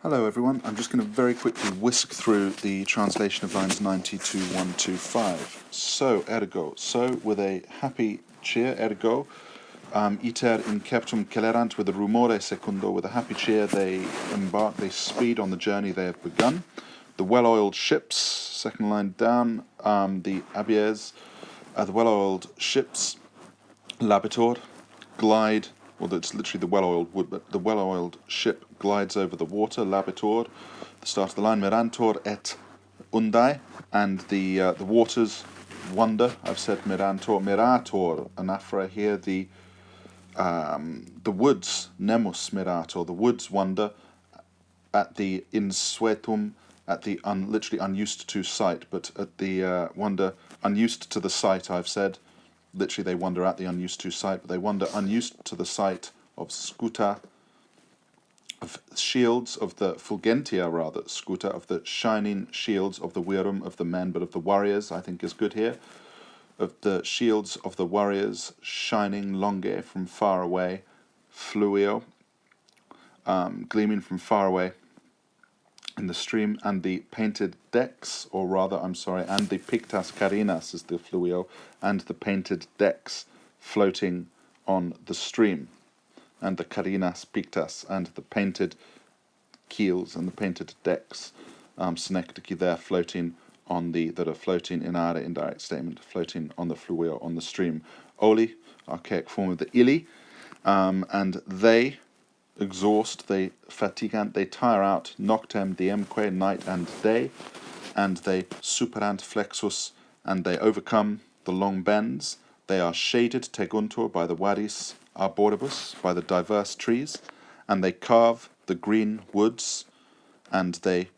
Hello everyone, I'm just going to very quickly whisk through the translation of lines 90 to 125. So, ergo, so with a happy cheer, ergo, iter inceptum celerant, with a rumore secundo, with a happy cheer they embark, they speed on the journey they have begun. The well-oiled ships, second line down, the abiers, the well-oiled ships, labitor, glide, well, it's literally the well-oiled wood, but the well-oiled ship glides over the water, labitor, the start of the line, mirantor et undai, and the waters wonder. I've said mirantor, mirator, anaphora here, the woods, nemus mirator, the woods wonder at the insuetum, at the literally unused to sight, but at the wonder unused to the sight, I've said. Literally, they wonder at the unused to sight, but they wonder unused to the sight of scuta, of shields, of the fulgentia rather, scuta, of the shining shields of the virum, of the men, but of the warriors, I think is good here. Of the shields of the warriors, shining longe from far away, fluio, gleaming from far away in the stream, and the painted decks, or rather, I'm sorry, and the pictas carinas is the fluio, and the painted decks floating on the stream, and the carinas pictas, and the painted keels and the painted decks, synecdoche there floating on the, that are floating in our indirect statement, floating on the fluio, on the stream. Oli, archaic form of the ili, and they exhaust, they fatigant, they tire out, noctem diemque, night and day, and they superant flexus, and they overcome the long bends. They are shaded, teguntur, by the vadis arboribus, by the diverse trees, and they carve the green woods, and they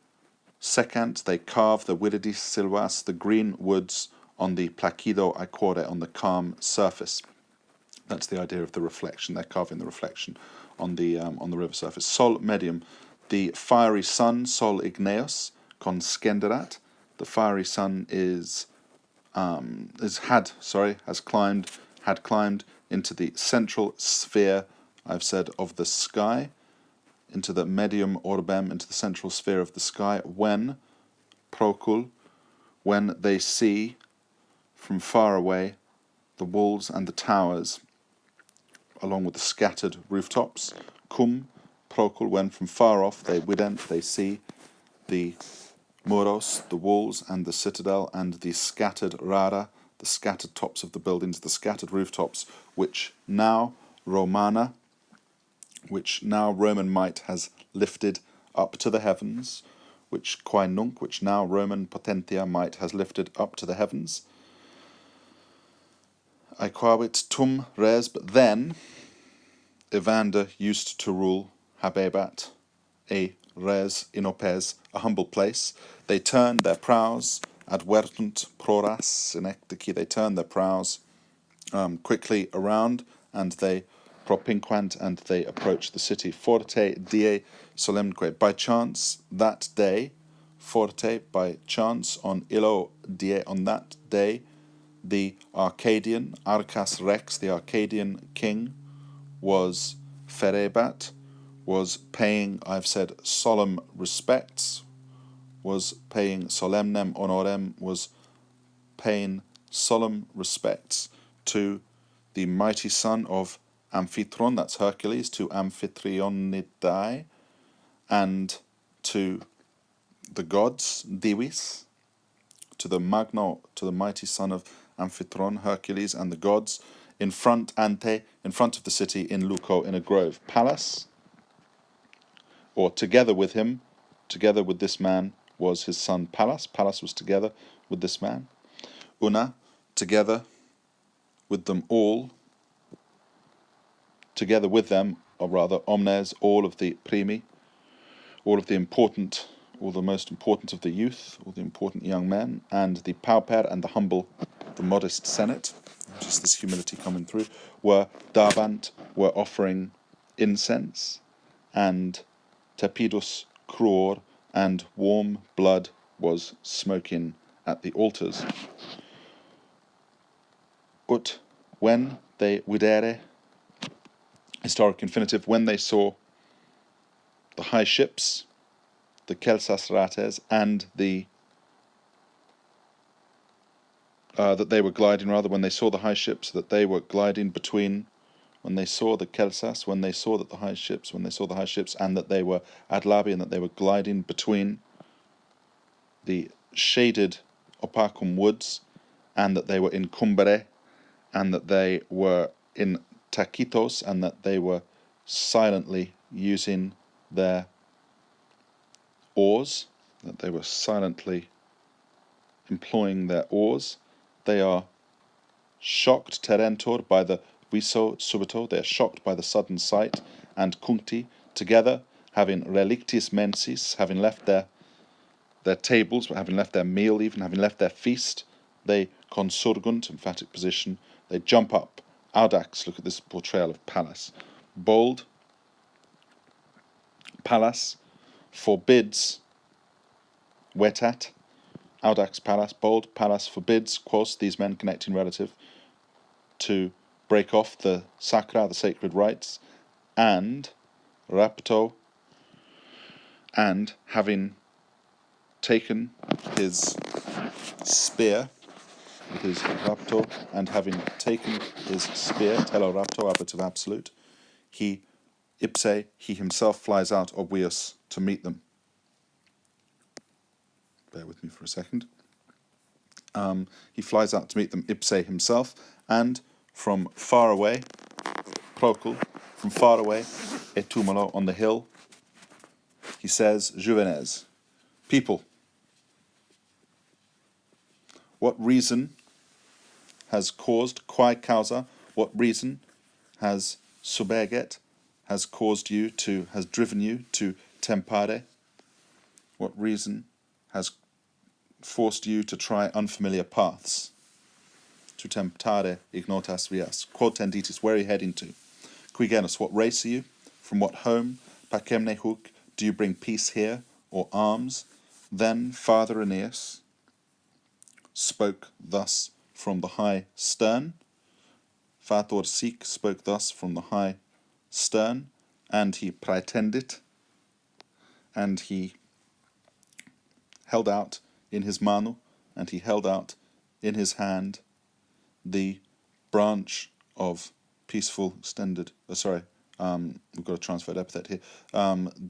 secant, they carve the viridis silvas, the green woods, on the placido aequore, on the calm surface. That's the idea of the reflection. They're carving the reflection on the river surface. Sol medium, the fiery sun, sol igneus, conscenderat. The fiery sun had climbed into the central sphere, I've said, of the sky, into the medium orbem, into the central sphere of the sky, when procul, when they see from far away the walls and the towers, along with the scattered rooftops. Cum procul, when from far off they vident, they see the muros, the walls, and the citadel, and the scattered rara, the scattered tops of the buildings, the scattered rooftops, which now Romana, which now Roman might has lifted up to the heavens, which quae nunc, which now Roman potentia might has lifted up to the heavens. Aequavit tum res, but then Evander used to rule habebat, a res inopes, a humble place. They turned their prows, advertunt proras synecdoche, they turned their prows quickly around, and they propinquant, and they approached the city. Forte die solemnque, by chance that day, forte, by chance, on illo die, on that day, the Arcadian, Arcas Rex, the Arcadian king, was ferebat, was paying, I've said, solemn respects, was paying solemnem honorem, was paying solemn respects to the mighty son of Amphitron, that's Hercules, to Amphitrionidae, and to the gods, Divis, to the magno, to the mighty son of Amphitron, Hercules, and the gods, in front, ante, in front of the city, in Luco, in a grove. Pallas, or together with him, together with this man, was his son Pallas. Pallas was together with this man. Una, together with them all, together with them, or rather, omnes, all of the primi, all of the important, all the most important of the youth, all the important young men, and the pauper and the humble, the modest senate, just this humility coming through, were dabant, were offering incense, and tepidus cruor, and warm blood was smoking at the altars. Ut, when they videre, historic infinitive, when they saw the high ships, the Kelsas rates, and the that they were gliding, rather, when they saw the high ships, that they were gliding between, when they saw the Kelsas, when they saw that the high ships, when they saw the high ships, and that they were adlabi, and that they were gliding between the shaded opacum woods, and that they were in cumbere, and that they were in taquitos, and that they were silently using their oars, that they were silently employing their oars. They are shocked, terentor, by the viso subito, they are shocked by the sudden sight, and cuncti, together, having relictis mensis, having left their tables, having left their meal, even having left their feast, they consurgunt, emphatic position, they jump up. Audax, look at this portrayal of Pallas. Bold, Pallas forbids, vetat, Audax Pallas, bold, Pallas forbids, quos, these men connecting relative, to break off the sacra, the sacred rites, and rapto, and having taken his spear, with his rapto, and having taken his spear, telorapto, ablative absolute, he himself flies out obvious to meet them. Bear with me for a second. He flies out to meet them, ipse himself, and from far away, procul, from far away, etumolo, on the hill, he says, Juvenes, people, what reason has caused, quae causa, what reason has subeget, has caused you to, has driven you to tempare, what reason has forced you to try unfamiliar paths, to temptare ignotas vias, quod tenditis, where are you heading to? Qui genus, what race are you? From what home? Pacemne huc, do you bring peace here, or arms? Then Father Aeneas spoke thus from the high stern, Fator sic spoke thus from the high stern, and he praetendit, and he held out in his manu, and he held out in his hand the branch of peaceful extended. We've got a transferred epithet here.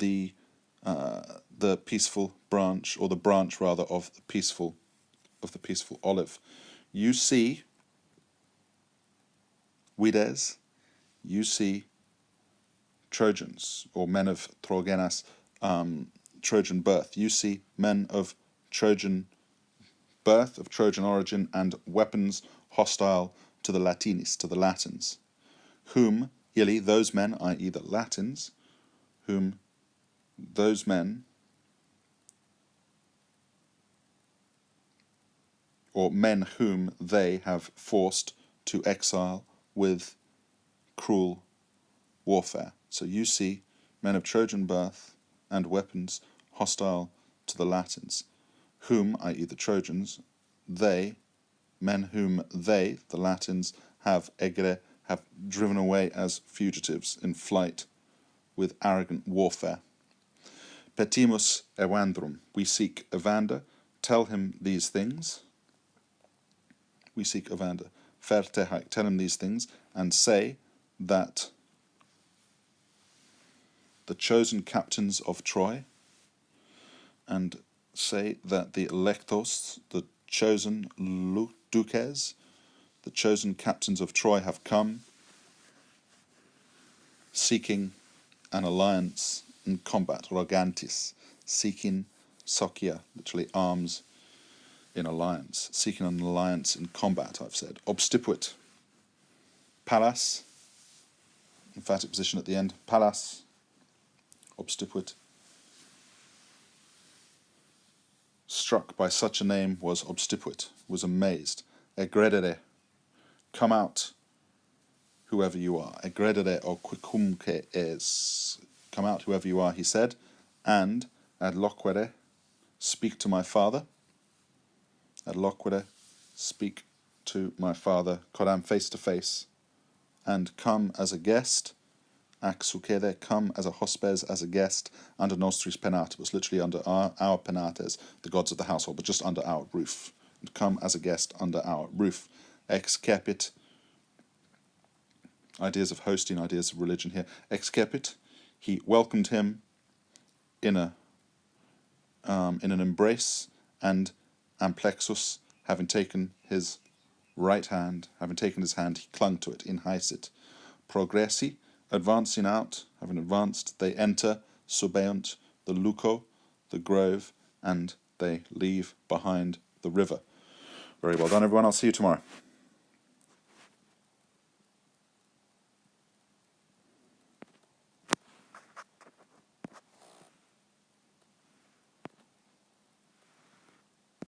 The peaceful branch, or the branch rather of the peaceful olive. You see, Vides, you see Trojans, or men of Trogenas, Trojan birth. You see men of Trojan birth, of Trojan origin, and weapons hostile to the Latinis, to the Latins, whom illi, those men, i.e. the Latins, whom those men, or men whom they have forced to exile with cruel warfare. So you see men of Trojan birth and weapons hostile to the Latins, whom, i.e. the Trojans, they, men whom they, the Latins, have driven away as fugitives in flight with arrogant warfare. Petimus Evandrum, we seek Evander, tell him these things. We seek Evander. Ferte haec, tell him these things, and say that the chosen captains of Troy, and say that the electos, the chosen duces, the chosen captains of Troy have come, seeking an alliance in combat, rogantis, seeking socia, literally arms in alliance, seeking an alliance in combat, I've said. Obstipuit, Pallas, emphatic position at the end, Pallas, obstipuit, struck by such a name, was obstipuit, was amazed. Egredere, come out, whoever you are. Egredere o quicumque es, come out, whoever you are, he said, and ad loquere, speak to my father. Ad loquere, speak to my father, coram face to face, and come as a guest, ac succede, come as a hospes, as a guest, under nostris penatibus, literally under our penates, the gods of the household, but just under our roof. And come as a guest under our roof. Excepit, ideas of hosting, ideas of religion here. Excepit, he welcomed him in an embrace, and amplexus, having taken his right hand, having taken his hand, he clung to it, inhicit. Progressi, advancing out, having advanced, they enter, subeunt, the luco, the grove, and they leave behind the river. Very well done, everyone. I'll see you tomorrow.